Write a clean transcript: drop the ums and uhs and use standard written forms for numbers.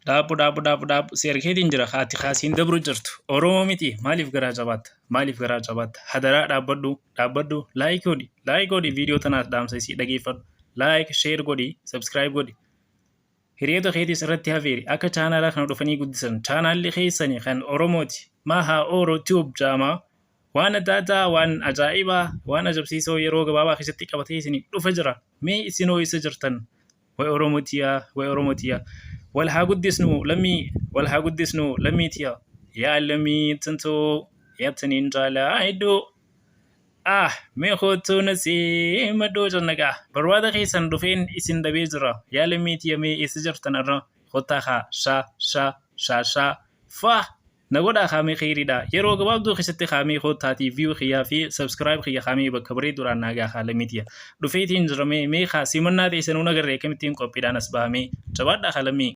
Dhaabbu seerkeetiin jira haati kaasiin dabru jirtu Oromoo miti maaliif garaa jabaata hadaraa dhaabbadhu laayik godhi viidiyoo tanaas dhaamsa isii dhageeffadhu laayik sheer godhi sabskiraayib godhi hiriyoota keetis irratti hafeeri akka chaanaalaa kana dhufanii guddisan chaanaalli keessanii kan Oromooti mahaa Oro Tube jaamaa waan adda addaa waan ajaa'ibaa waan ajabsiisoo yeroo gabaabaa keessatti qabatee isinii dhufa jira mee isinoo isa jirtan way Oromootiyaa wal haa guddisnu lammiitiya yaa lammii tantoo yaataniin jaalaa iddoo mee koottoo nasii maddoo jannagaa barbaada keessan dhufeen isin dhabee jira yaa lammiitiya mee isa jirtan irra kottaa haa shaa faa nagodhaa kaamee kheyriidha yeroo gabaabduu keessatti kaamee kottaatii viyuu kiyyaa fi sabskiraayib kiyya kaamee bakka bareeduudhaan naagaa haa lammiitiya dhufeetiin jira mee haa simannaa teessanuu nagarree akkamittiin qophiidhaan as bahamee jabaadhaa haa lammii